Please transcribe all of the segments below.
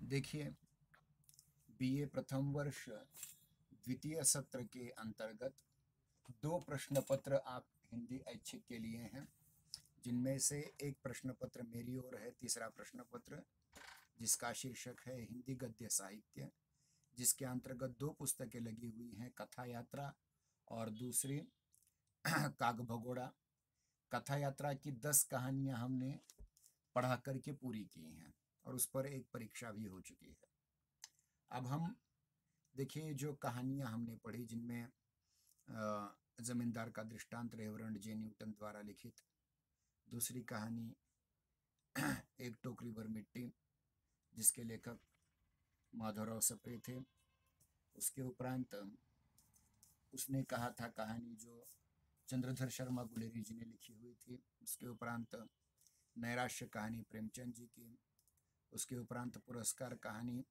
देखिए, बीए प्रथम वर्ष द्वितीय सत्र के अंतर्गत 2 प्रश्न पत्र आप हिंदी ऐच्छिक के लिए हैं, जिनमें से एक प्रश्न पत्र मेरी ओर है, तीसरा प्रश्न पत्र जिसका शीर्षक है हिंदी गद्य साहित्य, जिसके अंतर्गत 2 पुस्तकें लगी हुई हैं, कथा यात्रा और दूसरी काग भगोड़ा। कथा यात्रा की 10 कहानियां हमने पढ़ा करके पूरी की हैं और उस पर एक परीक्षा भी हो चुकी है। अब हम देखिए, जो कहानियां हमने पढ़ी जिनमें जमींदार का दृष्टांत रेवरेंड जे न्यूटन द्वारा लिखित, दूसरी कहानी एक टोकरी भर मिट्टी जिसके लेखक माधवराव सप्रे थे। उसके उपरांत उसने कहा था कहानी जो चंद्रधर शर्मा गुलेरी जी ने लिखी हुई थी। उसके उपरांत नैराश्य कहानी प्रेमचंद जी की। उसके उपरांत पुरस्कार कहानी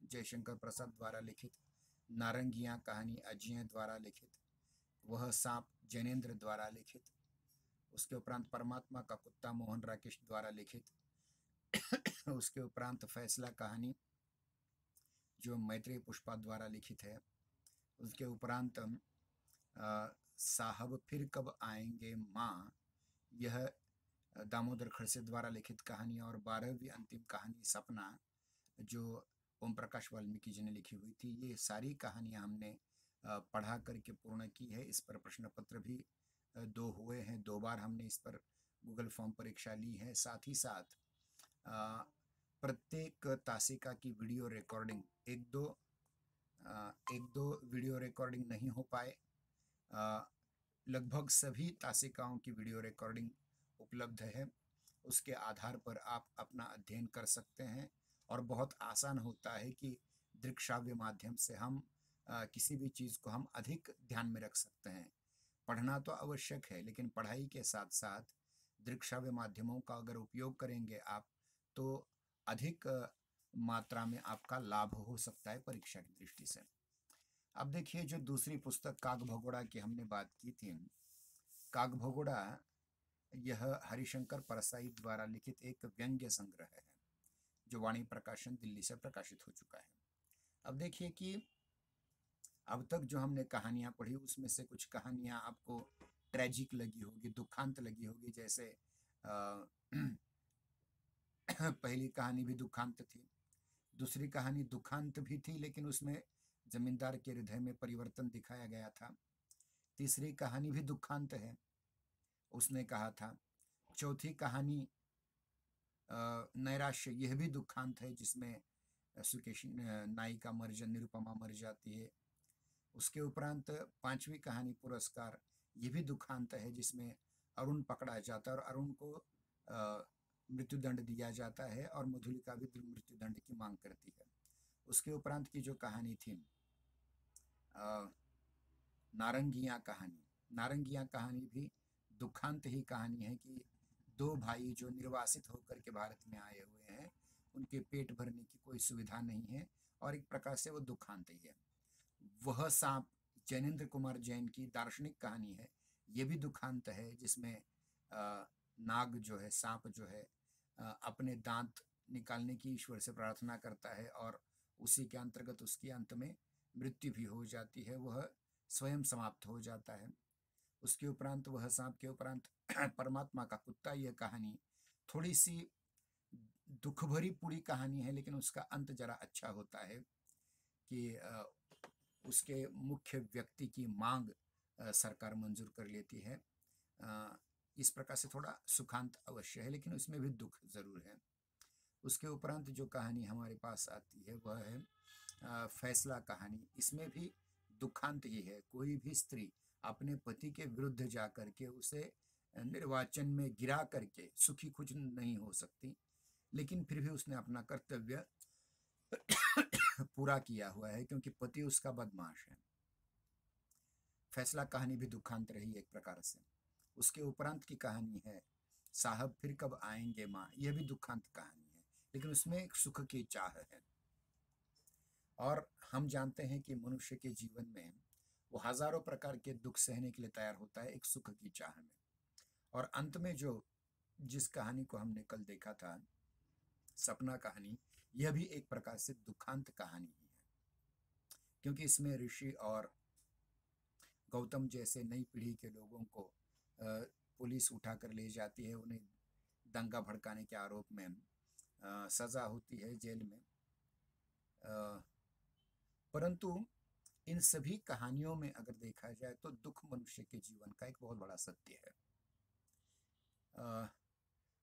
जयशंकर प्रसाद द्वारा लिखित, नारंगियां कहानी अजय द्वारा लिखित, वह सांप जैनेन्द्र द्वारा लिखित। उसके उपरांत परमात्मा का कुत्ता मोहन राकेश द्वारा लिखित। उसके उपरांत फैसला कहानी जो मैत्रेय पुष्पा द्वारा लिखित है। उसके उपरांत साहब फिर कब आएंगे माँ, यह दामोदर खड़से द्वारा लिखित कहानी, और 12वीं अंतिम कहानी सपना जो ओम प्रकाश वाल्मीकि जी ने लिखी हुई थी। ये सारी कहानियां हमने पढ़ा करके पूर्ण की है। इस पर प्रश्न पत्र भी 2 हुए हैं, 2 बार हमने इस पर गूगल फॉर्म परीक्षा ली है। साथ ही साथ प्रत्येक तासिका की वीडियो रिकॉर्डिंग, एक दो वीडियो रिकॉर्डिंग नहीं हो पाए, लगभग सभी तासिकाओं की वीडियो रिकॉर्डिंग उपलब्ध है। उसके आधार पर आप अपना अध्ययन कर सकते हैं और बहुत आसान होता है कि दृक्श्राव्य माध्यम से हम किसी भी चीज़ को हम अधिक ध्यान में रख सकते हैं। पढ़ना तो आवश्यक है, लेकिन पढ़ाई के साथ साथ दृक्श्राव्य माध्यमों का अगर उपयोग करेंगे आप, तो अधिक मात्रा में आपका लाभ हो सकता है परीक्षा की दृष्टि से। अब देखिए, जो दूसरी पुस्तक काग भगोड़ा की हमने बात की थी, काग भगोड़ा यह हरिशंकर परसाई द्वारा लिखित एक व्यंग्य संग्रह है जो वाणी प्रकाशन दिल्ली से प्रकाशित हो चुका है। अब देखिए कि अब तक जो हमने कहानियां पढ़ी उसमें से कुछ कहानियां आपको ट्रेजिक लगी होगी, दुखांत लगी होगी। जैसे पहली कहानी भी दुखांत थी, दूसरी कहानी दुखांत भी थी लेकिन उसमें जमींदार के हृदय में परिवर्तन दिखाया गया था। तीसरी कहानी भी दुखांत है, उसने कहा था। चौथी कहानी नैराश्य, यह भी दुखांत है जिसमें सुकेश नायिका निरुपमा मर जाती है। उसके उपरांत 5वीं कहानी पुरस्कार, ये भी दुखांत है जिसमें अरुण पकड़ा जाता है और अरुण को मृत्युदंड दिया जाता है और मधुलिका भी मृत्युदंड की मांग करती है। उसके उपरांत की जो कहानी थी नारंगियां कहानी, नारंगियां कहानी भी दुखांत ही कहानी है कि 2 भाई जो निर्वासित होकर के भारत में आए हुए हैं, उनके पेट भरने की कोई सुविधा नहीं है और एक प्रकार से वो दुखांत ही है। वह सांप जैनेन्द्र कुमार जैन की दार्शनिक कहानी है, ये भी दुखांत है जिसमें नाग जो है, सांप जो है, अपने दांत निकालने की ईश्वर से प्रार्थना करता है और उसी के अंतर्गत उसकी अंत में मृत्यु भी हो जाती है, वह स्वयं समाप्त हो जाता है। उसके उपरांत वह सांप के उपरांत परमात्मा का कुत्ता, यह कहानी थोड़ी सी दुख भरी पूरी कहानी है लेकिन उसका अंत जरा अच्छा होता है कि उसके मुख्य व्यक्ति की मांग सरकार मंजूर कर लेती है। इस प्रकार से थोड़ा सुखांत अवश्य है लेकिन उसमें भी दुख जरूर है। उसके उपरांत जो कहानी हमारे पास आती है वह है फैसला कहानी। इसमें भी दुखांत ही है। कोई भी स्त्री अपने पति के विरुद्ध जा करके उसे निर्वाचन में गिरा करके सुखी कुछ नहीं हो सकती, लेकिन फिर भी उसने अपना कर्तव्य पूरा किया हुआ है क्योंकि पति उसका बदमाश है। फैसला कहानी भी दुखांत रही एक प्रकार से। उसके उपरांत की कहानी है साहब फिर कब आएंगे माँ, यह भी दुखांत कहानी है लेकिन उसमें एक सुख की चाह है। और हम जानते हैं कि मनुष्य के जीवन में वो हजारों प्रकार के दुख सहने के लिए तैयार होता है एक सुख की चाह में। और अंत में जो जिस कहानी को हमने कल देखा था सपना कहानी, यह भी एक प्रकार से दुखांत कहानी ही है, क्योंकि इसमें ऋषि और गौतम जैसे नई पीढ़ी के लोगों को पुलिस उठा कर ले जाती है, उन्हें दंगा भड़काने के आरोप में सजा होती है जेल में। परंतु इन सभी कहानियों में अगर देखा जाए तो दुख मनुष्य के जीवन का एक बहुत बड़ा सत्य है।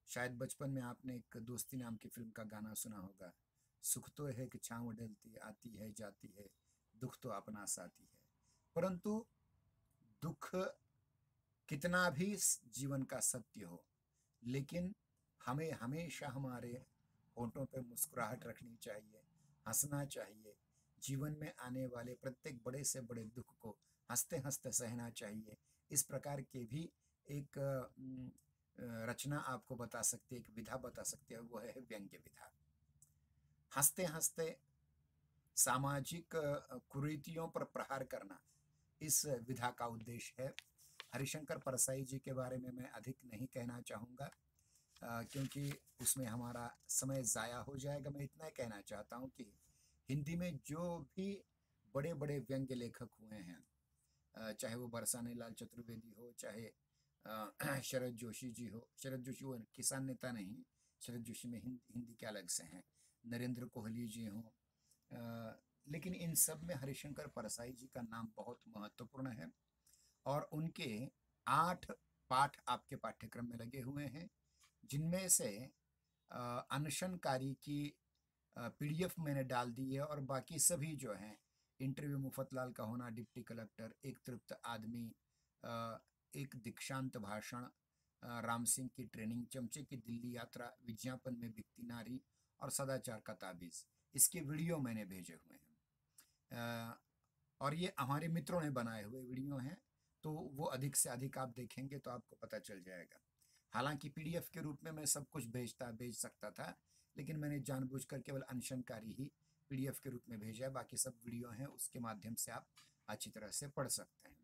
शायद बचपन में आपने एक दोस्ती नाम की फिल्म का गाना सुना होगा, सुख तो है कि छाँव ढलती आती है जाती है, दुख तो अपना साथी है। परंतु दुख कितना भी जीवन का सत्य हो, लेकिन हमें हमेशा हमारे होंठों पे मुस्कुराहट रखनी चाहिए, हंसना चाहिए। जीवन में आने वाले प्रत्येक बड़े से बड़े दुख को हंसते हंसते सहना चाहिए। इस प्रकार के भी एक रचना आपको बता सकती है, एक विधा बता सकती है, वो है व्यंग्य विधा। हंसते हंसते सामाजिक कुरीतियों पर प्रहार करना इस विधा का उद्देश्य है। हरिशंकर परसाई जी के बारे में मैं अधिक नहीं कहना चाहूँगा, क्योंकि उसमें हमारा समय ज़ाया हो जाएगा। मैं इतना कहना चाहता हूँ कि हिंदी में जो भी बड़े बड़े व्यंग्य लेखक हुए हैं, चाहे वो बरसाने लाल चतुर्वेदी हो, चाहे शरद जोशी जी हो, शरद जोशी वो किसान नेता नहीं, शरद जोशी में हिंदी के अलग से हैं, नरेंद्र कोहली जी हों, लेकिन इन सब में हरिशंकर परसाई जी का नाम बहुत महत्वपूर्ण है। और उनके 8 पाठ आपके पाठ्यक्रम में लगे हुए हैं, जिनमें से अनशनकारी की PDF मैंने डाल दी है, और बाकी सभी जो हैं, इंटरव्यू मुफतलाल का होना, डिप्टी कलेक्टर, एक तृप्त आदमी, एक दीक्षांत भाषण, राम सिंह की ट्रेनिंग, चमचे की दिल्ली यात्रा, विज्ञापन में बिकती नारी और सदाचार का ताबीज़, इसके वीडियो मैंने भेजे हुए हैं। और ये हमारे मित्रों ने बनाए हुए वीडियो हैं, तो वो अधिक से अधिक आप देखेंगे तो आपको पता चल जाएगा। हालांकि PDF के रूप में मैं सब कुछ भेज सकता था, लेकिन मैंने जानबूझकर केवल अनशनकारी ही PDF के रूप में भेजा है। बाकी सब वीडियो हैं, उसके माध्यम से आप अच्छी तरह से पढ़ सकते हैं।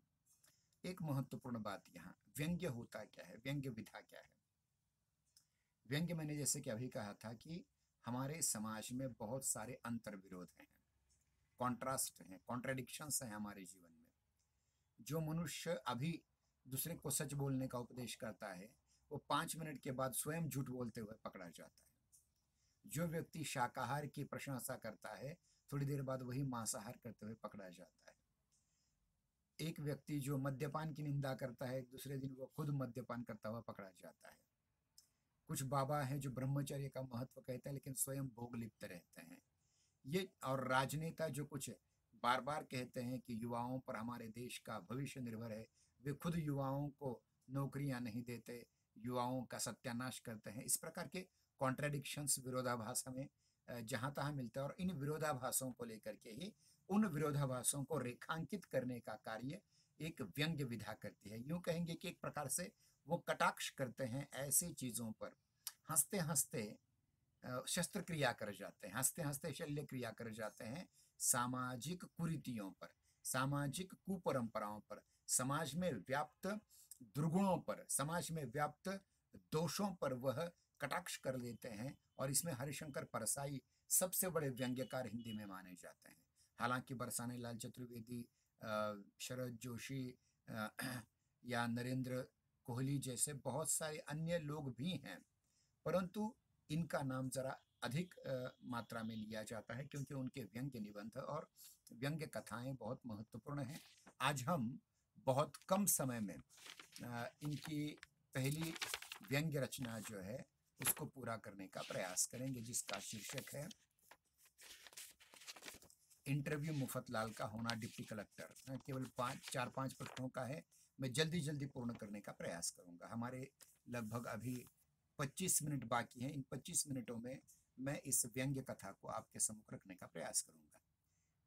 एक महत्वपूर्ण बात यहाँ, व्यंग्य होता क्या है, व्यंग्य विधा क्या है। व्यंग्य मैंने जैसे कि अभी कहा था कि हमारे समाज में बहुत सारे अंतर विरोध हैं, कॉन्ट्रास्ट हैं, कॉन्ट्राडिक्शंस हैं हमारे जीवन में। जो मनुष्य अभी दूसरे को सच बोलने का उपदेश करता है, वो 5 मिनट के बाद स्वयं झूठ बोलते हुए पकड़ा जाता है। जो व्यक्ति शाकाहार की प्रशंसा करता है, थोड़ी देर बाद वही मांसाहार करते हुए पकड़ा जाता है। एक व्यक्ति जो मद्यपान की निंदा करता है, दूसरे दिन वो खुद मद्यपान करता हुआ पकड़ा जाता है। कुछ बाबा हैं जो ब्रह्मचर्य का महत्व कहते हैं, लेकिन स्वयं भोग लिप्त रहते हैं। ये और राजनेता जो कुछ बार बार कहते हैं कि युवाओं पर हमारे देश का भविष्य निर्भर है, वे खुद युवाओं को नौकरियां नहीं देते, युवाओं का सत्यानाश करते हैं। इस प्रकार के कॉन्ट्राडिक्शंस, विरोधाभास हमें जहाँ तहाँ मिलता है, और इन विरोधाभासों को लेकर के ही उन विरोधाभासों को रेखांकित करने का कार्य एक व्यंग्य विधा करती है। यूं कहेंगे कि एक प्रकार से वो कटाक्ष करते हैं ऐसी चीज़ों पर, हंसते हंसते शस्त्र क्रिया कर जाते हैं, हंसते हंसते शल्य क्रिया कर जाते हैं सामाजिक कुरीतियों पर, सामाजिक कुपरंपराओं पर, समाज में व्याप्त दुर्गुणों पर, समाज में व्याप्त दोषों पर वह कटाक्ष कर देते हैं। और इसमें हरिशंकर परसाई सबसे बड़े व्यंग्यकार हिंदी में माने जाते हैं। हालांकि बरसाने लाल चतुर्वेदी, शरद जोशी या नरेंद्र कोहली जैसे बहुत सारे अन्य लोग भी हैं, परंतु इनका नाम जरा अधिक मात्रा में लिया जाता है, क्योंकि उनके व्यंग्य निबंध और व्यंग्य कथाएं बहुत महत्वपूर्ण हैं। आज हम बहुत कम समय में इनकी पहली व्यंग्य रचना जो है उसको पूरा करने का प्रयास करेंगे, जिसका शीर्षक है इंटरव्यू मुफतलाल का होना डिप्टी कलेक्टर। केवल 4-5 पृष्ठों का है, मैं जल्दी जल्दी पूर्ण करने का प्रयास करूंगा। हमारे लगभग अभी 25 मिनट बाकी हैं। इन 25 मिनटों में मैं इस व्यंग्य कथा को आपके सम्मुख रखने का प्रयास करूंगा।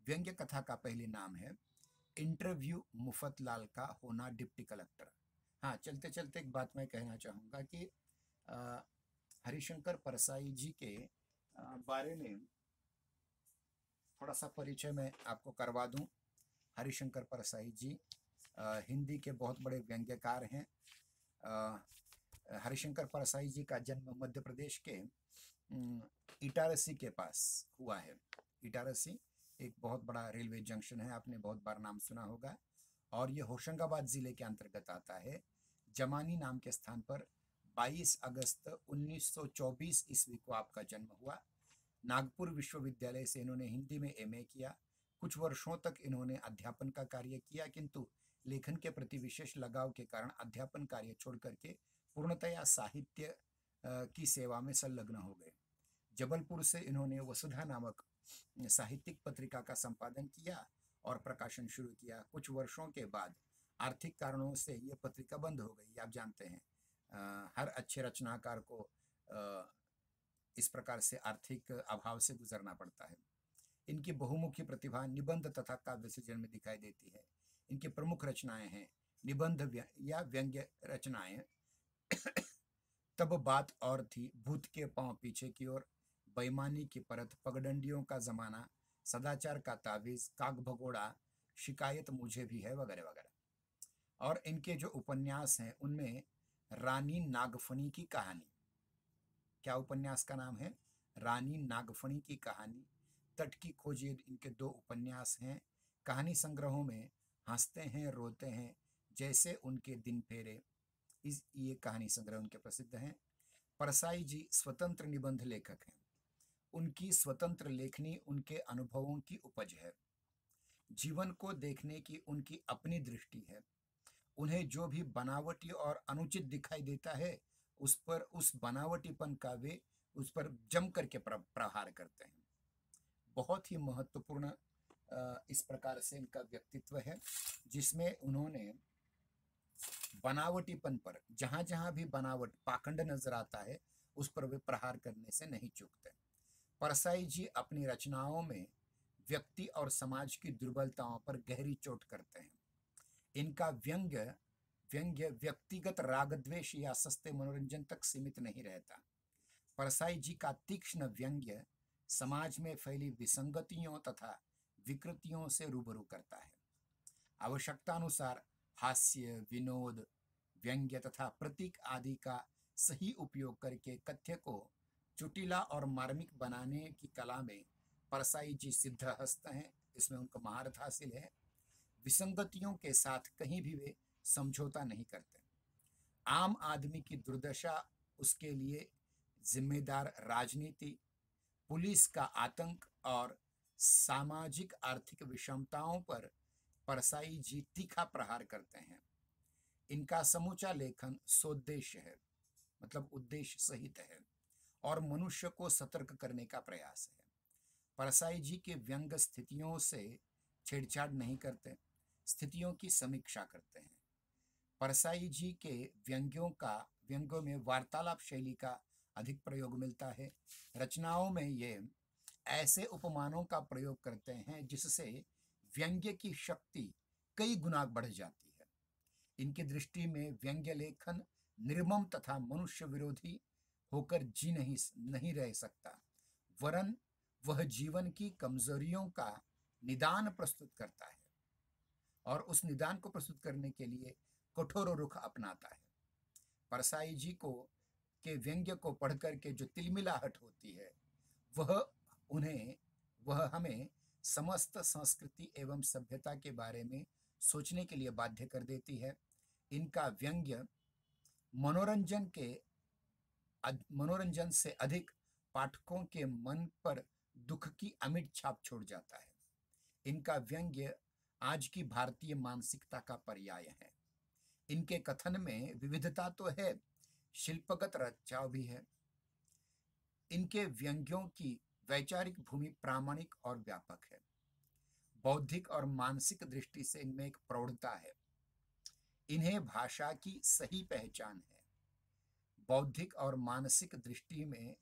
व्यंग्य कथा का पहले नाम है इंटरव्यू मुफतलाल का होना डिप्टी कलेक्टर। हाँ, चलते चलते एक बात मैं कहना चाहूँगा कि हरिशंकर परसाई जी के बारे में थोड़ा सा परिचय मैं आपको करवा दूं। हरिशंकर परसाई जी हिंदी के बहुत बड़े व्यंग्यकार हैं। हरिशंकर परसाई जी का जन्म मध्य प्रदेश के इटारसी के पास हुआ है। इटारसी एक बहुत बड़ा रेलवे जंक्शन है, आपने बहुत बार नाम सुना होगा, और ये होशंगाबाद जिले के अंतर्गत आता है। जमानी नाम के स्थान पर 22 अगस्त 1924 ईस्वी को आपका जन्म हुआ। नागपुर विश्वविद्यालय से इन्होंने हिंदी में एमए किया। कुछ वर्षों तक इन्होंने अध्यापन का कार्य किया, किंतु लेखन के प्रति विशेष लगाव के कारण अध्यापन कार्य छोड़ करके पूर्णतया साहित्य की सेवा में संलग्न हो गए। जबलपुर से इन्होंने वसुधा नामक साहित्यिक पत्रिका का संपादन किया और प्रकाशन शुरू किया। कुछ वर्षों के बाद आर्थिक कारणों से यह पत्रिका बंद हो गई। आप जानते हैं हर अच्छे रचनाकार को इस प्रकार से आर्थिक अभाव से गुजरना पड़ता है। इनकी बहुमुखी प्रतिभा निबंध तथा काव्य सृजन में दिखाई देती है। इनकी प्रमुख रचनाएं हैं निबंध या व्यंग्य रचनाएं तब बात और थी, भूत के पांव पीछे की ओर, बेईमानी की परत, पगडंडियों का जमाना, सदाचार का तावीज, काग भगोड़ा, शिकायत मुझे भी है, वगैरह वगैरह। और इनके जो उपन्यास हैं उनमें रानी नागफनी की कहानी, क्या उपन्यास का नाम है? रानी नागफनी की कहानी, तट की खोज, इनके 2 उपन्यास हैं। कहानी संग्रहों में हंसते हैं रोते हैं, जैसे उनके दिन फेरे, ये कहानी संग्रह उनके प्रसिद्ध हैं। परसाई जी स्वतंत्र निबंध लेखक हैं। उनकी स्वतंत्र लेखनी उनके अनुभवों की उपज है। जीवन को देखने की उनकी अपनी दृष्टि है। उन्हें जो भी बनावटी और अनुचित दिखाई देता है उस बनावटीपन का वे उस पर जम करके प्रहार करते हैं। बहुत ही महत्वपूर्ण इस प्रकार से इनका व्यक्तित्व है, जिसमें उन्होंने बनावटीपन पर, जहां जहां भी बनावट पाखंड नजर आता है, उस पर वे प्रहार करने से नहीं चूकते। परसाई जी अपनी रचनाओं में व्यक्ति और समाज की दुर्बलताओं पर गहरी चोट करते हैं। इनका व्यंग्य व्यक्तिगत राग द्वेष या सस्ते मनोरंजन तक सीमित नहीं रहता। परसाई जी का तीक्ष्ण व्यंग्य समाज में फैली विसंगतियों तथा विकृतियों से रूबरू करता है। आवश्यकतानुसार हास्य, विनोद, व्यंग्य तथा प्रतीक आदि का सही उपयोग करके कथ्य को चुटिला और मार्मिक बनाने की कला में परसाई जी सिद्धहस्त हैं। इसमें उनको महारत हासिल है। विसंगतियों के साथ कहीं भी वे समझौता नहीं करते। आम आदमी की दुर्दशा, उसके लिए जिम्मेदार राजनीति, पुलिस का आतंक और सामाजिक आर्थिक विषमताओं पर परसाई जी तीखा प्रहार करते हैं। इनका समूचा लेखन सोद्देश्य है, मतलब उद्देश्य सहित है, और मनुष्य को सतर्क करने का प्रयास है। परसाई जी के व्यंग्य स्थितियों से छेड़छाड़ नहीं करते, स्थितियों की समीक्षा करते हैं। परसाई जी के व्यंग्यों में वार्तालाप शैली का अधिक प्रयोग मिलता है। रचनाओं में ये ऐसे उपमानों का प्रयोग करते हैं जिससे व्यंग्य की शक्ति कई गुना बढ़ जाती है। इनकी दृष्टि में व्यंग्य लेखन निर्मम तथा मनुष्य विरोधी होकर जी नहीं रह सकता, वरन वह जीवन की कमजोरियों का निदान प्रस्तुत करता है और उस निदान को प्रस्तुत करने के लिए कठोर रुख अपनाता है। परसाई जी के व्यंग्य को पढ़कर के जो तिलमिलाहट होती है वह हमें समस्त संस्कृति एवं सभ्यता के बारे में सोचने के लिए बाध्य कर देती है। इनका व्यंग्य मनोरंजन से अधिक पाठकों के मन पर दुख की अमिट छाप छोड़ जाता है। इनका व्यंग्य आज की भारतीय मानसिकता का पर्याय है। इनके कथन में विविधता तो है, शिल्पगत रचाव भी है। इनके व्यंग्यों की वैचारिक भूमि प्रामाणिक और व्यापक है। बौद्धिक और मानसिक दृष्टि से इनमें एक प्रौढ़ता है। इन्हें भाषा की सही पहचान है। बौद्धिक और मानसिक दृष्टि में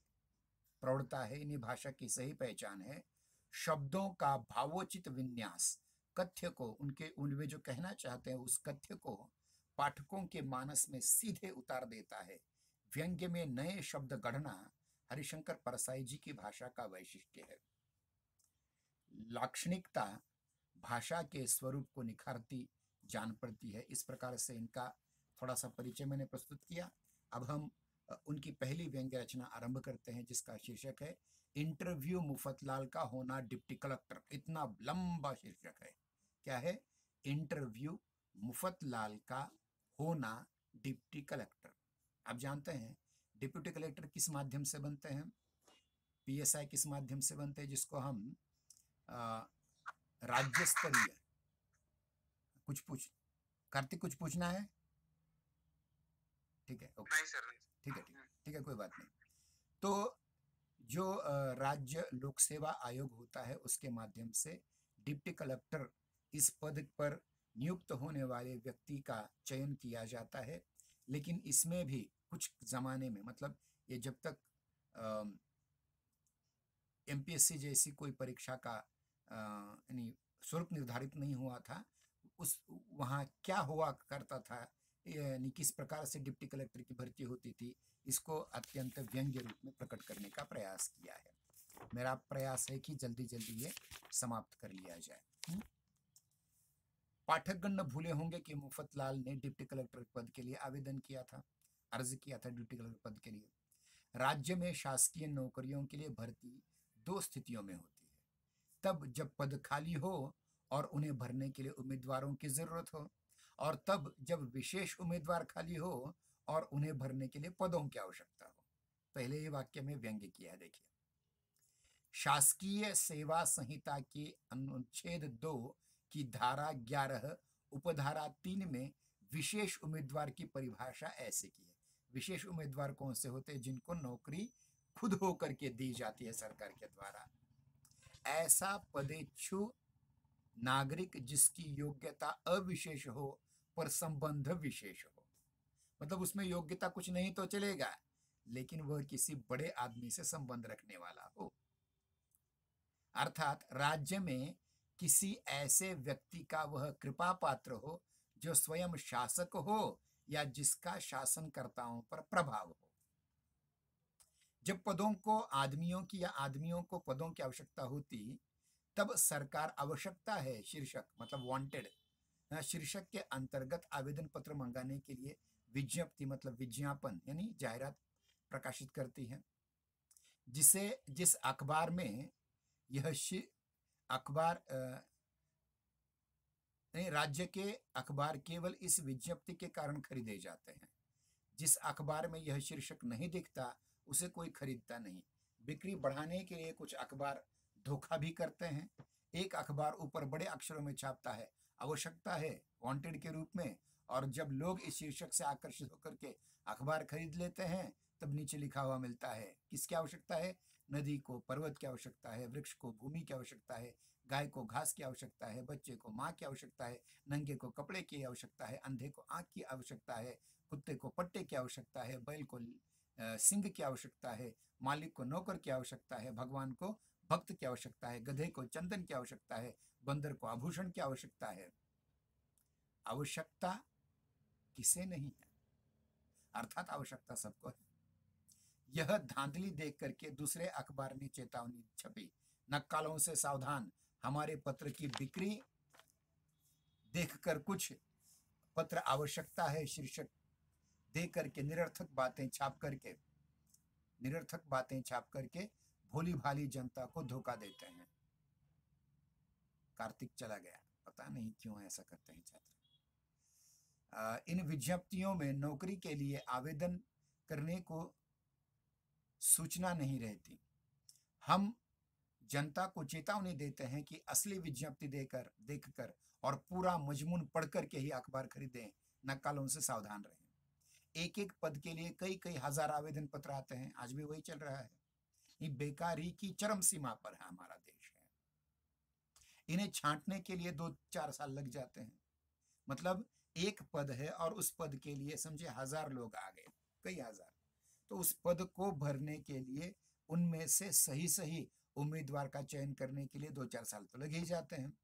प्रौढ़ता है, इन्हें भाषा की सही पहचान है। शब्दों का भावोचित विन्यास कथ्य को उनमें जो कहना चाहते हैं उस कथ्य को पाठकों के मानस में सीधे उतार देता है। व्यंग्य में नए शब्द गढ़ना हरिशंकर परसाई जी की भाषा का वैशिष्ट्य है। लाक्षणिकता भाषा के स्वरूप को निखारती जान पड़ती है। इस प्रकार से इनका थोड़ा सा परिचय मैंने प्रस्तुत किया। अब हम उनकी पहली व्यंग्य रचना आरंभ करते हैं, जिसका शीर्षक है इंटरव्यू मुफतलाल का होना डिप्टी कलेक्टर। इतना लंबा शीर्षक है। क्या है? इंटरव्यू मुफतलाल का होना डिप्टी कलेक्टर। आप जानते हैं डिप्टी कलेक्टर किस माध्यम से बनते हैं? पीएसआई किस माध्यम से बनते हैं, जिसको हम राज्य स्तरीय कार्तिक कुछ पूछना है? ठीक है, ओके। नहीं सर, नहीं। ठीक है, ठीक है, कोई बात नहीं। तो जो राज्य लोक सेवा आयोग होता है, उसके माध्यम से डिप्टी कलेक्टर इस पद पर नियुक्त होने वाले व्यक्ति का चयन किया जाता है। लेकिन इसमें भी कुछ जमाने में, मतलब ये जब तक एमपीएससी जैसी कोई परीक्षा का यानी स्वरूप निर्धारित नहीं हुआ था, उस वहाँ क्या हुआ करता था, यानी किस प्रकार से डिप्टी कलेक्टर की भर्ती होती थी, इसको अत्यंत व्यंग्य रूप में प्रकट करने का प्रयास किया है। मेरा प्रयास है कि जल्दी जल्दी ये समाप्त कर लिया जाए। पाठकगण न भूले होंगे कि मुफतलाल ने डिप्टी कलेक्टर पद के लिए आवेदन किया था, अर्ज किया था डिप्टी कलेक्टर पद के लिए। राज्य में शासकीय नौकरियों के लिए भर्ती दो स्थितियों में होती है। तब जब पद खाली हो और उन्हें भरने के लिए उम्मीदवारों की जरूरत हो, और तब जब विशेष उम्मीदवार खाली हो और उन्हें भरने के लिए पदों की आवश्यकता हो। पहले ही वाक्य में व्यंग्य किया है, देखिए। शासकीय सेवा संहिता के अनुच्छेद 2 की धारा 11 उपधारा 3 में विशेष उम्मीदवार की परिभाषा ऐसे की है। विशेष उम्मीदवार कौन से होते हैं? जिनको नौकरी खुद होकर के दी जाती है सरकार के द्वारा। ऐसा पदेच्छु नागरिक जिसकी योग्यता अविशेष हो पर संबंध विशेष हो। मतलब उसमें योग्यता कुछ नहीं तो चलेगा, लेकिन वह किसी बड़े आदमी से संबंध रखने वाला हो। अर्थात राज्य में किसी ऐसे व्यक्ति का वह कृपा पात्र हो जो स्वयं शासक हो या जिसका शासनकर्ताओं पर प्रभाव हो। जब पदों को आदमियों की या आदमियों को पदों की आवश्यकता होती, तब सरकार आवश्यकता है शीर्षक, मतलब वांटेड शीर्षक के अंतर्गत आवेदन पत्र मंगाने के लिए विज्ञप्ति, मतलब विज्ञापन यानी जाहिरात प्रकाशित करती है। जिस अखबार में यह अखबार राज्य के अखबार केवल इस विज्ञप्ति के कारण खरीदे जाते हैं। जिस अखबार में यह शीर्षक नहीं दिखता उसे कोई खरीदता नहीं। बिक्री बढ़ाने के लिए कुछ अखबार धोखा भी करते हैं। एक अखबार ऊपर बड़े अक्षरों में छापता है आवश्यकता है वांटेड के रूप में, और जब लोग इस शीर्षक से आकर्षित होकर के अखबार खरीद लेते हैं, तब नीचे लिखा हुआ मिलता है किसकी आवश्यकता है? नदी को पर्वत की आवश्यकता है, वृक्ष को भूमि की आवश्यकता है, गाय को घास की आवश्यकता है, बच्चे को माँ की आवश्यकता है, नंगे को कपड़े की आवश्यकता है, अंधे को आँख की आवश्यकता है, कुत्ते को पट्टे की आवश्यकता है, बैल को सिंह की आवश्यकता है, मालिक को नौकर की आवश्यकता है, भगवान को भक्त की आवश्यकता है, गधे को चंदन की आवश्यकता है, बंदर को आभूषण की आवश्यकता है। आवश्यकता किसे नहीं है? अर्थात आवश्यकता सबको है। यह धांधली देख करके दूसरे अखबार में चेतावनी छपी, नक्कालों से सावधान, हमारे पत्र की बिक्री देखकर कुछ पत्र आवश्यकता है शीर्षक दे करके निरर्थक बातें छाप करके भोली भाली जनता को धोखा देते हैं। कार्तिक चला गया, पता नहीं क्यों ऐसा करते हैं छात्र। इन विज्ञप्तियों में नौकरी के लिए आवेदन करने को सूचना नहीं रहती। हम जनता को चेतावनी देते हैं कि असली विज्ञप्ति देखकर और पूरा मजमून पढ़कर के ही अखबार खरीदें, नक्कालों से सावधान रहें। एक एक पद के लिए कई कई हजार आवेदन पत्र आते हैं, आज भी वही चल रहा है। ये बेकारी की चरम सीमा पर है हमारा देश है। इन्हें छांटने के लिए 2-4 साल लग जाते हैं। मतलब एक पद है और उस पद के लिए समझे 1000 लोग आ गए, कई हजार, तो उस पद को भरने के लिए उनमें से सही उम्मीदवार का चयन करने के लिए 2-4 साल तो लग ही जाते हैं।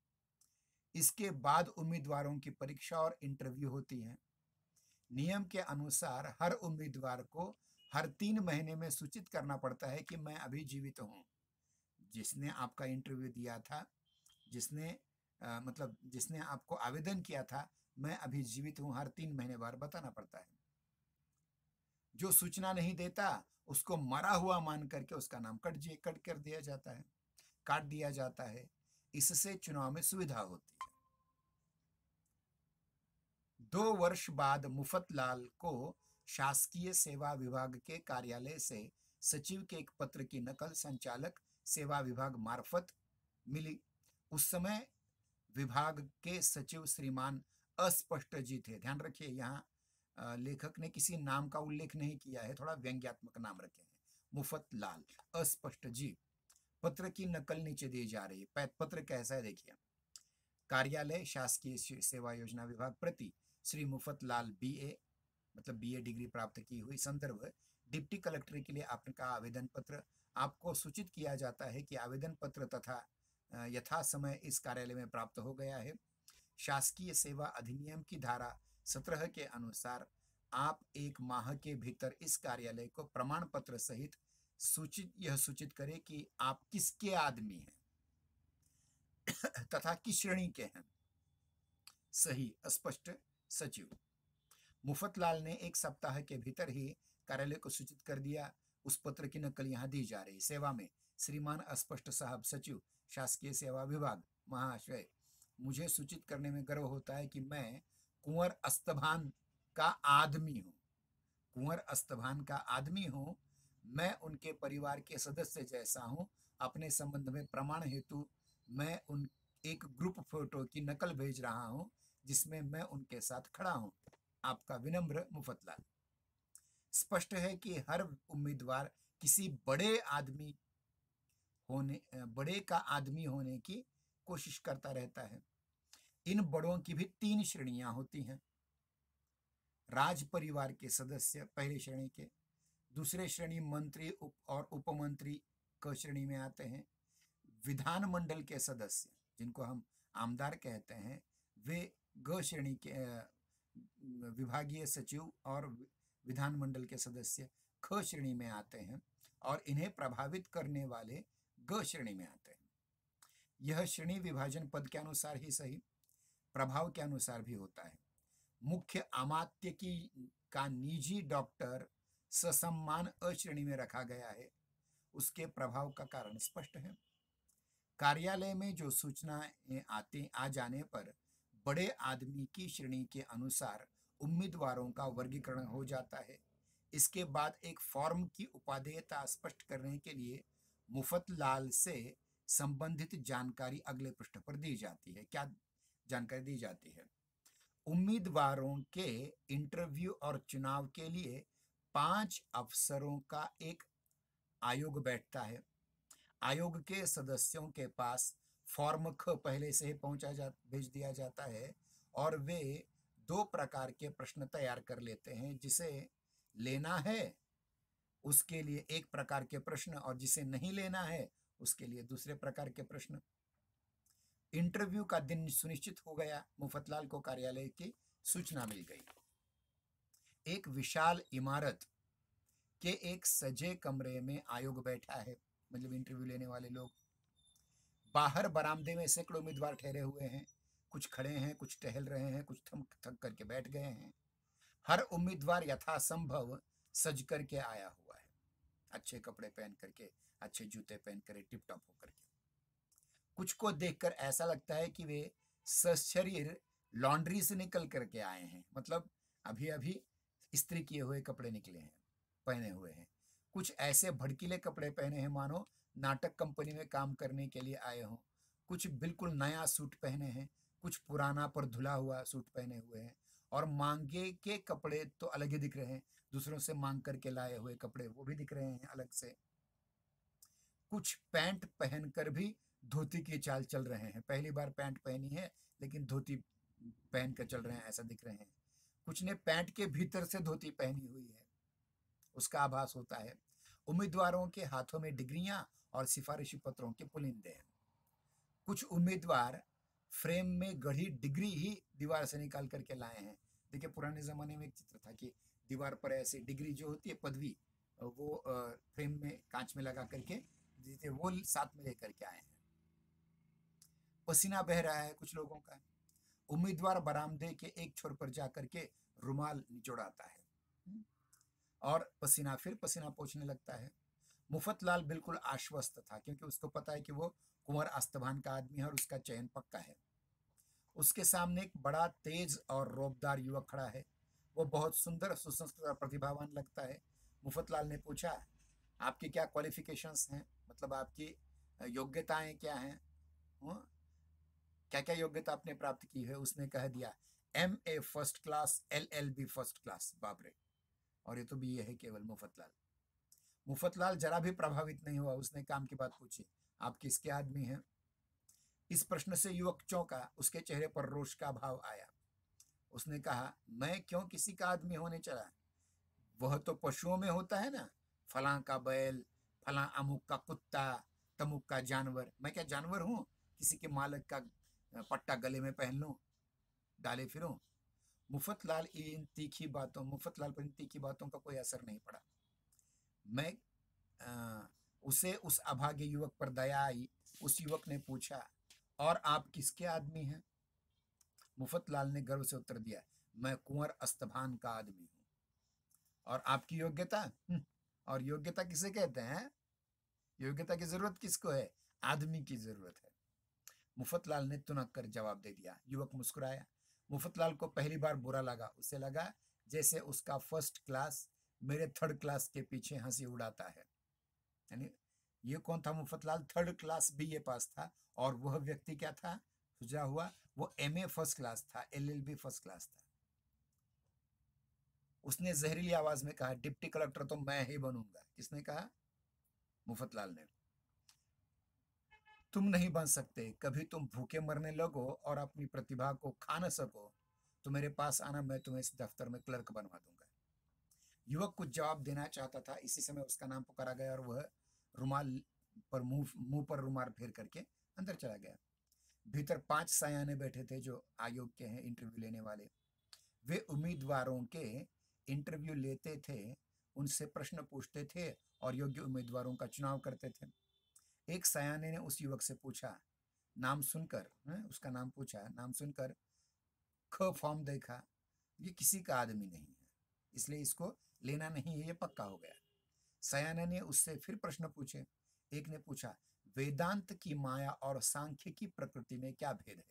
इसके बाद उम्मीदवारों की परीक्षा और इंटरव्यू होती है। नियम के अनुसार हर उम्मीदवार को हर 3 महीने में सूचित करना पड़ता है कि मैं अभी जीवित हूँ। जिसने आपका इंटरव्यू दिया था, जिसने आपको आवेदन किया था, मैं अभी जीवित हूँ, हर 3 महीने बाद बताना पड़ता है। जो सूचना नहीं देता उसको मरा हुआ मान करके उसका नाम कट कर दिया जाता है, काट दिया जाता है। इससे चुनाव में सुविधा होती है। 2 वर्ष बाद मुफतलाल को शासकीय सेवा विभाग के कार्यालय से सचिव के एक पत्र की नकल संचालक सेवा विभाग मार्फत मिली। उस समय विभाग के सचिव श्रीमान अस्पष्ट जी थे। ध्यान रखिए, यहाँ लेखक ने किसी नाम का उल्लेख नहीं किया है, थोड़ा व्यंग्यात्मक नाम रखे हैं। मुफतलाल अस्पष्ट जी। पत्र की नकल नीचे दी जा रही है। पत्र कैसा है देखिए। कार्यालय शासकीय सेवा योजना विभाग प्रति श्री मुफतलाल बीए, मतलब बीए डिग्री प्राप्त की हुई। संदर्भ डिप्टी कलेक्टर के लिए आपका आवेदन पत्र। आपको सूचित किया जाता है कि आवेदन पत्र तथा यथा समय इस कार्यालय में प्राप्त हो गया है। शासकीय सेवा अधिनियम की धारा 17 के अनुसार आप 1 माह के भीतर इस कार्यालय को प्रमाण पत्र सहित सूचित करें कि आप किसके आदमी हैं तथा किस श्रेणी के हैं। सही, स्पष्ट सचिव। मुफतलाल ने 1 सप्ताह के भीतर ही कार्यालय को सूचित कर दिया। उस पत्र की नकल यहाँ दी जा रही। सेवा में श्रीमान अस्पष्ट साहब, सचिव शासकीय सेवा विभाग। महाशय, मुझे सूचित करने में गर्व होता है कि मैं कुंवर अस्तभान का आदमी हूँ। कुंवर अस्तभान का आदमी हूँ। मैं उनके परिवार के सदस्य जैसा हूँ। अपने संबंध में प्रमाण हेतु मैं उन एक ग्रुप फोटो की नकल भेज रहा हूँ जिसमें मैं उनके साथ खड़ा हूँ। आपका विनम्र मुफतलाल। स्पष्ट है कि हर उम्मीदवार किसी बड़े का आदमी होने की कोशिश करता रहता है। इन बड़ों की भी 3 श्रेणियां होती हैं। राज परिवार के सदस्य पहली श्रेणी के, दूसरे श्रेणी मंत्री और उपमंत्री क श्रेणी में आते हैं। विधानमंडल के सदस्य जिनको हम आमदार कहते हैं, वे ग श्रेणी के विभागीय सचिव और विधानमंडल के सदस्य ख श्रेणी में आते हैं और इन्हें प्रभावित करने वाले ग श्रेणी में आते हैं। यह श्रेणी विभाजन पद के अनुसार ही सही, प्रभाव के अनुसार भी होता है। मुख्य अमात्य का निजी डॉक्टर ससम्मान अ श्रेणी में रखा गया है। उसके प्रभाव का कारण स्पष्ट है। कार्यालय में जो सूचनाएं आ जाने पर बड़े आदमी की श्रेणी के अनुसार उम्मीदवारों का वर्गीकरण हो जाता है। इसके बाद एक फॉर्म की उपादेयता स्पष्ट करने के लिए मुफतलाल से संबंधित जानकारी अगले पृष्ठ पर दी जाती है। क्या जानकारी दी जाती है? उम्मीदवारों के इंटरव्यू और चुनाव के लिए 5 अफसरों का एक आयोग बैठता है। आयोग के सदस्यों के पास फॉर्म ख पहले से ही भेज दिया जाता है और वे 2 प्रकार के प्रश्न तैयार कर लेते हैं। जिसे लेना है उसके लिए एक प्रकार के प्रश्न और जिसे नहीं लेना है उसके लिए दूसरे प्रकार के प्रश्न। इंटरव्यू का दिन सुनिश्चित हो गया। मुफतलाल को कार्यालय की सूचना मिल गई। एक विशाल इमारत के एक सजे कमरे में आयोग बैठा है, मतलब इंटरव्यू लेने वाले लोग। बाहर बरामदे में सैकड़ों उम्मीदवार ठहरे हुए हैं। कुछ खड़े हैं, कुछ टहल रहे हैं, कुछ थक करके बैठ गए हैं। हर उम्मीदवार यथासंभव सज करके आया हुआ है, अच्छे कपड़े पहन करके, अच्छे जूते पहन कर, टिप टॉप होकर के। कुछ को देखकर ऐसा लगता है कि वे सशरीर लॉन्ड्री से निकल करके आए हैं, मतलब अभी अभी इस्त्री किए हुए कपड़े निकले हैं, पहने हुए हैं। कुछ ऐसे भड़कीले कपड़े पहने हैं मानो नाटक कंपनी में काम करने के लिए आए हों। कुछ बिल्कुल नया सूट पहने हैं, कुछ पुराना पर धुला हुआ सूट पहने हुए हैं और मांगे के कपड़े तो अलग ही दिख रहे हैं। दूसरों से मांग करके लाए हुए कपड़े वो भी दिख रहे हैं अलग से। कुछ पैंट पहनकर भी धोती की चाल चल रहे हैं। पहली बार पैंट पहनी है लेकिन धोती पहन कर चल रहे हैं, ऐसा दिख रहे हैं। कुछ ने पैंट के भीतर से धोती पहनी हुई है, उसका आभास होता है। उम्मीदवारों के हाथों में डिग्रियां और सिफारिशी पत्रों के पुलिंदे हैं। कुछ उम्मीदवार फ्रेम में गढ़ी डिग्री ही दीवार से निकाल करके लाए हैं। देखिए, पुराने जमाने में एक चित्र था कि दीवार पर ऐसे डिग्री जो होती है, पदवी, वो फ्रेम में कांच में लगा करके वो साथ में लेकर के आए हैं। पसीना बह रहा है कुछ लोगों का। उम्मीदवार बरामदे के एक छोर पर जाकर के रुमाल निचोड़ाता है और फिर पसीना पोंछने लगता है। मुफतलाल बिल्कुल आश्वस्त था, क्योंकि उसको पता है कि वो कुंवर अस्तभान का आदमी है और उसका चयन पक्का है। उसके सामने एक बड़ा तेज और रौबदार युवक खड़ा है। वो बहुत सुंदर, सुसंस्कृत और प्रतिभावान लगता है। मुफतलाल ने पूछा, आपकी क्या क्वालिफिकेशंस हैं, मतलब आपकी योग्यताएं क्या हैं, क्या क्या योग्यता आपने प्राप्त की है। उसने कह दिया, MA first class, LLB first class. बाप रे! और ये तो BA है केवल। मुफतलाल जरा भी प्रभावित नहीं हुआ। उसने काम की बात पूछी, आप किसके आदमी हैं? इस प्रश्न से युवक चौंका। उसके चेहरे पर रोष का भाव आया। उसने कहा, मैं क्यों किसी का आदमी होने चला? वह तो पशुओं में होता है ना, फलां का बैल, फलां अमुक का कुत्ता, तमुक का जानवर। मैं क्या जानवर हूँ, किसी के मालिक का पट्टा गले में पहन लूं, डाले फिरूं? मुफतलाल पर इन तीखी बातों का कोई असर नहीं पड़ा। मैं उसे उस अभागे युवक पर दया आई। उस युवक ने पूछा, और आप किसके आदमी हैं? मुफतलाल ने गर्व से उत्तर दिया, मैं कुंवर अस्तभान का आदमी हूँ। और आपकी योग्यता? और योग्यता किसे कहते हैं? योग्यता की जरूरत किसको है? आदमी की जरूरत है। मुफतलाल ने तुनक कर जवाब दे दिया। युवक मुस्कुराया। मुफतलाल को पहली बार बुरा लगा। उसे लगा जैसे उसका फर्स्ट क्लास मेरे थर्ड क्लास के पीछे हंसी उड़ाता है। यानी ये कौन था? मुफतलाल थर्ड क्लास BA पास था, और वह व्यक्ति क्या था? सुझा हुआ वो MA फर्स्ट क्लास था, LLB फर्स्ट क्लास था। उसने जहरीली आवाज में कहा, डिप्टी कलेक्टर तो मैं ही बनूंगा। किसने कहा? मुफतलाल ने। तुम नहीं बन सकते। कभी तुम भूखे मरने लगो और अपनी प्रतिभा को खा न सको तो मेरे पास आना, मैं तुम्हें इस दफ्तर में क्लर्क बनवा दूंगा। युवक कुछ जवाब देना चाहता था, इसी समय उसका नाम पुकारा गया और वह रुमाल पर मुंह पर रुमाल फेर करके अंदर चला गया। भीतर 5 सयाने बैठे थे जो आयोग के हैं, इंटरव्यू लेने वाले। वे उम्मीदवारों के इंटरव्यू लेते थे, उनसे प्रश्न पूछते थे और योग्य उम्मीदवारों का चुनाव करते थे। एक सयाने ने उस युवक से पूछा, नाम सुनकर, उसका नाम पूछा, नाम सुनकर ख फॉर्म देखा, ये किसी का आदमी नहीं है, इसलिए इसको लेना नहीं है, ये पक्का हो गया। सयाने ने उससे फिर प्रश्न पूछे। एक ने पूछा, वेदांत की माया और सांख्य की प्रकृति में क्या भेद है?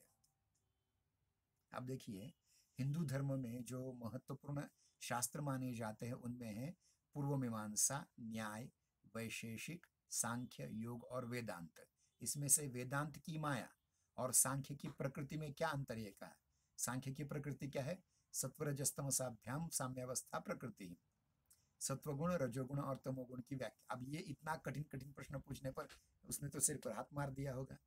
आप देखिए, हिंदू धर्म में जो महत्वपूर्ण शास्त्र माने जाते हैं उनमें है पूर्व मीमांसा, न्याय, वैशेषिक, सांख्य, योग और वेदांत। इसमें से वेदांत की माया और सांख्य की प्रकृति में क्या अंतर है? कहा, सांख्य की प्रकृति क्या है? सत्वरजस्तमसाभ्याम साम्यावस्था प्रकृति। सत्वगुण, रजोगुण और तमोगुण की व्याख्या। अब ये इतना कठिन कठिन प्रश्न पूछने पर उसने तो सिर पर हाथ मार दिया होगा।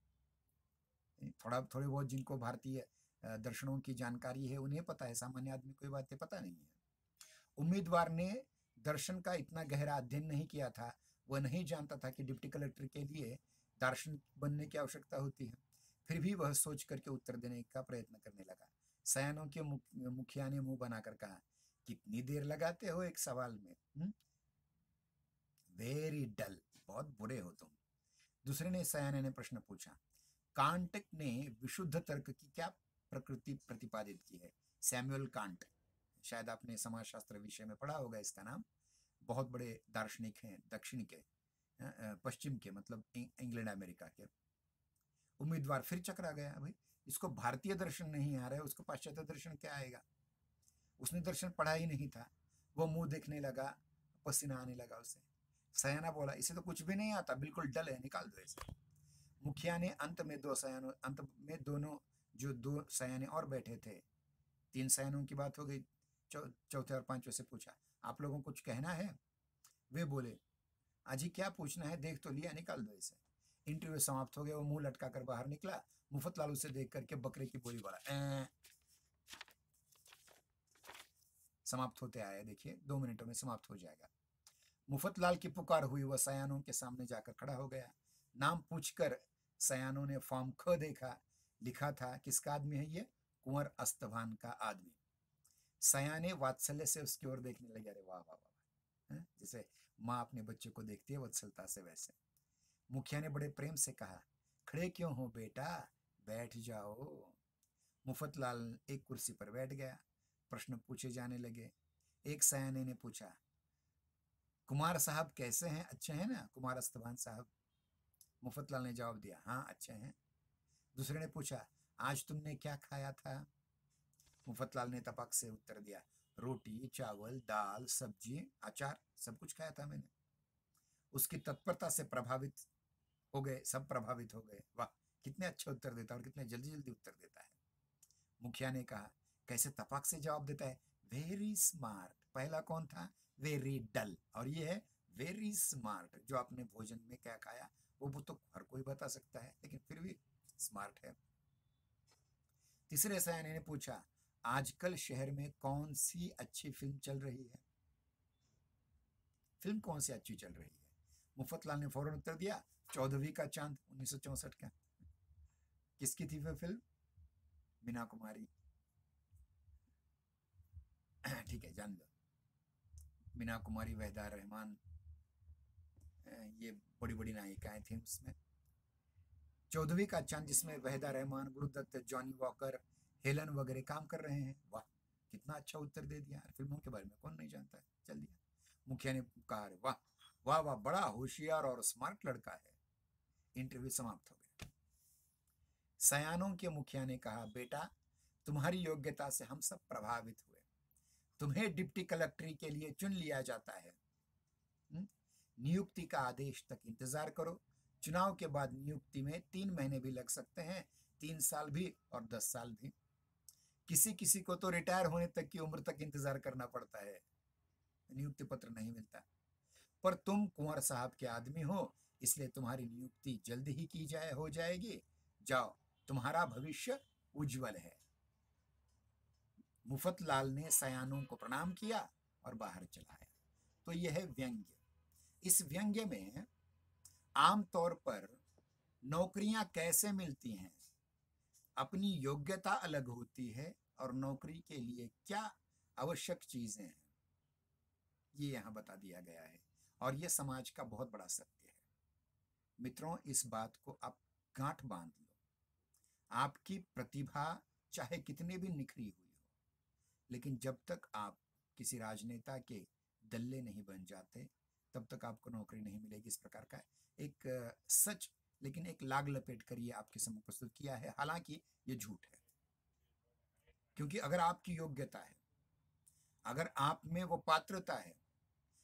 थोड़े बहुत जिनको भारतीय दर्शनों की जानकारी है उन्हें पता है, सामान्य आदमी को ये बातें पता नहीं है। उम्मीदवार ने दर्शन का इतना गहरा अध्ययन नहीं किया था। वह नहीं जानता था कि डिप्टी कलेक्टर के लिए दार्शनिक बनने की आवश्यकता होती है। फिर भी वह सोच करके उत्तर देने का प्रयत्न करने लगा। सयानों के मुखिया ने मुंह बनाकर कहा, कितनी देर लगाते हो एक सवाल में? वेरी डल, बहुत बुरे हो तुम। दूसरे ने, सयाने ने प्रश्न पूछा, कांट ने विशुद्ध तर्क की क्या प्रकृति प्रतिपादित की है? सैमुअल कांट, शायद आपने समाजशास्त्र विषय में पढ़ा होगा इसका नाम। बहुत बड़े दार्शनिक हैं, दक्षिण के, पश्चिम के, मतलब इंग्लैंड अमेरिका के। उम्मीदवार फिर चकरा गया, भाई इसको भारतीय दर्शन नहीं आ रहा है, उसको पाश्चात्य दर्शन क्या आएगा? उसने दर्शन पढ़ा ही नहीं था। वो मुंह देखने लगा, पसीना आने लगा उसे। सयाना बोला, इसे तो कुछ भी नहीं आता, बिल्कुल डल है, निकाल दो इसे। मुखिया ने अंत में दोनों जो 2 सयाने और बैठे थे, 3 सयानों की बात हो गई, चौथे और पांचवे से पूछा, आप लोगों को कुछ कहना है? वे बोले, अजी क्या पूछना है, देख तो लिया, निकाल दो इसे। इंटरव्यू समाप्त हो गया। वो मुंह लटका कर बाहर निकला। मुफतलाल उसे देख करके बकरे की बोली बोला, समाप्त होते आया, देखिए 2 मिनटों में समाप्त हो जाएगा। मुफतलाल की पुकार हुई। वह सयानों के सामने जाकर खड़ा हो गया। नाम पूछकर सयानों ने फॉर्म ख देखा। लिखा था, किसका आदमी है ये? कुंवर अस्तभान का आदमी। सयाने वात्सल्य से उसकी ओर देखने लगे। अरे वाह वाह वाह, जैसे माँ अपने बच्चे को देखती है वत्सलता से, वैसे। मुखिया ने बड़े प्रेम से कहा, खड़े क्यों हो बेटा, बैठ जाओ। मुफतलाल एक कुर्सी पर बैठ गया। प्रश्न पूछे जाने लगे। एक सयाने ने पूछा, कुमार साहब कैसे हैं? अच्छे हैं ना कुमार अस्तवान साहब? मुफतलाल ने जवाब दिया, हाँ अच्छे हैं। दूसरे ने पूछा, आज तुमने क्या खाया था? मुफतलाल ने तपक से उत्तर दिया, रोटी, चावल, दाल, सब्जी, अचार, सब कुछ खाया था मैंने। उसकी तत्परता से प्रभावित हो गए, सब प्रभावित हो गए। वाह, कितने अच्छे उत्तर देता है और कितने जल्दी जल्दी उत्तर देता है। मुखिया ने कहा, कैसे तपाक से जवाब देता है, वेरी स्मार्ट। पहला कौन था? Very dull. और ये है वेरी स्मार्ट। जो आपने भोजन में क्या खाया वो तो हर कोई बता सकता है, लेकिन फिर भी स्मार्ट है। तीसरे सयाने ने पूछा, आजकल शहर में कौन सी अच्छी फिल्म चल रही है? फिल्म कौन सी अच्छी चल रही है? मुफतलाल ने फौरन उत्तर दिया, 14वीं का चांद, 1964 का। किसकी थी वो फिल्म? मीना कुमारी। ठीक है, जान लो, मीना कुमारी, वहीदा रहमान, ये बड़ी बड़ी नायिकाएं थी उसमें। 14वीं का चांद, जिसमें वहीदा रहमान, गुरुदत्त, जॉनी वॉकर, हेलन वगैरह काम कर रहे हैं। वाह, कितना अच्छा उत्तर दे दिया। फिल्मों के बारे में कौन नहीं जानता है? चल दिया। मुखिया ने कहा, वाह वाह वाह, बड़ा होशियार और स्मार्ट लड़का है। इंटरव्यू समाप्त हो गया। सयानों के मुखिया ने कहा, बेटा तुम्हारी योग्यता से हम सब प्रभावित हुए, तुम्हें डिप्टी कलेक्टरी के लिए चुन लिया जाता है। नियुक्ति का आदेश तक इंतजार करो। चुनाव के बाद नियुक्ति में 3 महीने भी लग सकते हैं, 3 साल भी और 10 साल भी। किसी किसी को तो रिटायर होने तक की उम्र तक इंतजार करना पड़ता है, नियुक्ति पत्र नहीं मिलता। पर तुम कुंवर साहब के आदमी हो, इसलिए तुम्हारी नियुक्ति जल्द ही की हो जाएगी। जाओ, तुम्हारा भविष्य उज्जवल है। मुफतलाल ने सयानों को प्रणाम किया और बाहर चला आया। तो यह है व्यंग्य। इस व्यंग्य में आमतौर पर नौकरियां कैसे मिलती हैं, अपनी योग्यता अलग होती है और नौकरी के लिए क्या आवश्यक चीजें हैं, ये यहाँ बता दिया गया है। और ये समाज का बहुत बड़ा सत्य है। मित्रों, इस बात को आप गांठ बांध लो। आपकी प्रतिभा चाहे कितने भी निखरी हुई हो, लेकिन जब तक आप किसी राजनेता के दल्ले नहीं बन जाते, तब तक आपको नौकरी नहीं मिलेगी। इस प्रकार का एक सच, लेकिन एक लाग लपेट कर ये आपके सामने प्रस्तुत किया है। हालांकि ये झूठ है, क्योंकि अगर आपकी योग्यता है, अगर आप में वो पात्रता है,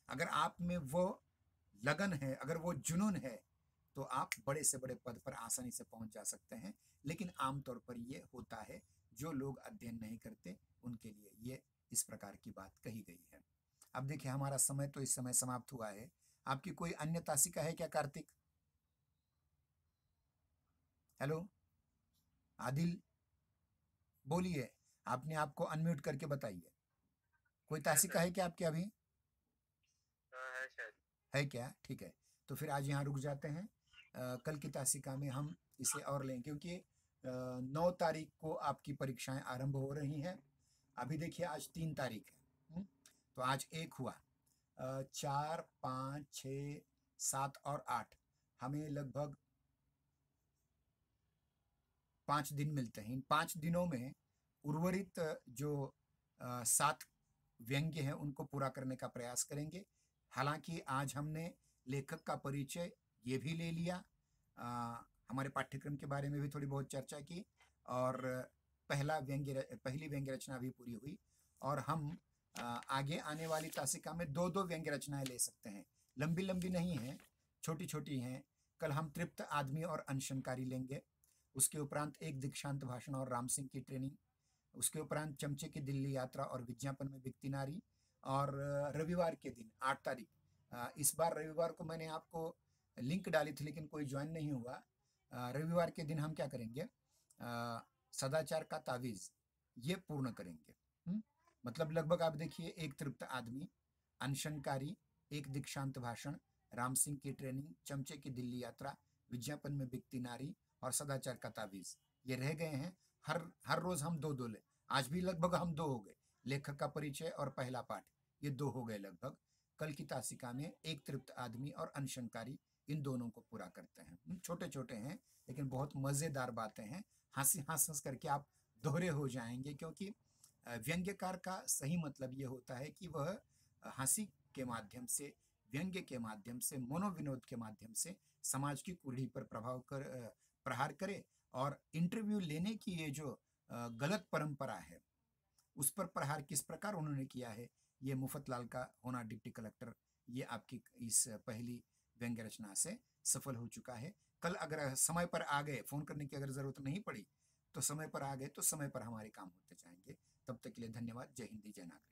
अगर आप में वो लगन है, अगर वो जुनून है, तो आप बड़े से बड़े पद पर आसानी से पहुंच जा सकते हैं। लेकिन आमतौर पर ये होता है, जो लोग अध्ययन नहीं करते उनके लिए ये इस प्रकार की बात कही गई है। अब देखिए, हमारा समय तो इस समय समाप्त हुआ है। आपकी कोई अन्य तासिका है क्या कार्तिक? हेलो आदिल, बोलिए, आपने आपको अनम्यूट करके बताइए। कोई तासिका है क्या आपके अभी? है शायद। है क्या? ठीक है, तो फिर आज यहाँ रुक जाते हैं। कल की तासिका में हम इसे और लें, क्योंकि 9 तारीख को आपकी परीक्षाएं आरंभ हो रही हैं। अभी देखिए, आज 3 तारीख है। तो आज 1 हुआ, 4, 5, 6, 7 और 8, हमें लगभग 5 दिन मिलते हैं। इन 5 दिनों में उर्वरित जो 7 व्यंग्य हैं उनको पूरा करने का प्रयास करेंगे। हालांकि आज हमने लेखक का परिचय ये भी ले लिया, हमारे पाठ्यक्रम के बारे में भी थोड़ी बहुत चर्चा की, और पहली व्यंग्य रचना भी पूरी हुई। और हम आगे आने वाली तासिका में 2-2 व्यंग्य रचनाएं ले सकते हैं। लंबी लंबी नहीं हैं, छोटी छोटी हैं। कल हम तृप्त आदमी और अनशनकारी लेंगे। उसके उपरांत एक दीक्षांत भाषण और राम सिंह की ट्रेनिंग। उसके उपरांत चमचे की दिल्ली यात्रा और विज्ञापन में बिकती नारी। और रविवार के दिन 8 तारीख, इस बार रविवार को मैंने आपको लिंक डाली थी, लेकिन कोई ज्वाइन नहीं हुआ। रविवार के दिन हम क्या करेंगे, सदाचार का तावीज़, ये पूर्ण करेंगे। मतलब लगभग आप देखिए, एक तृप्त आदमी, अनशनकारी, एक दीक्षांत भाषण, राम सिंह की ट्रेनिंग, चमचे की दिल्ली यात्रा, विज्ञापन में बिकती नारी और सदाचार का तावीज़, ये रह गए हैं। हर हर रोज हम 2-2 ले। आज भी लगभग हम 2 हो गए। लेखक का परिचय और पहला पाठ, ये 2 हो गए लगभग। कल की तासिका में एक तृप्त आदमी और अनशनकारी, इन दोनों को पूरा करते हैं। छोटे छोटे हैं, लेकिन बहुत मजेदार बातें हैं। हंस हंस करके आप दोहरे हो जाएंगे, क्योंकि व्यंग्यकार का सही मतलब ये होता है कि वह हंसी के माध्यम से व्यंग्य के माध्यम से, मनोविनोद के माध्यम से समाज की कुरीति पर प्रहार करे, और इंटरव्यू लेने की ये जो गलत परंपरा है, उस पर प्रहार किस प्रकार उन्होंने किया है, ये मुफतलाल का होना डिप्टी कलेक्टर, ये आपकी इस पहली व्यंग्य रचना से सफल हो चुका है। कल अगर समय पर आ गए, फोन करने की अगर जरूरत नहीं पड़ी, तो समय पर आ गए तो समय पर हमारे काम होते जाएंगे। तब तक के लिए धन्यवाद। जय हिंद, जय नागरिक।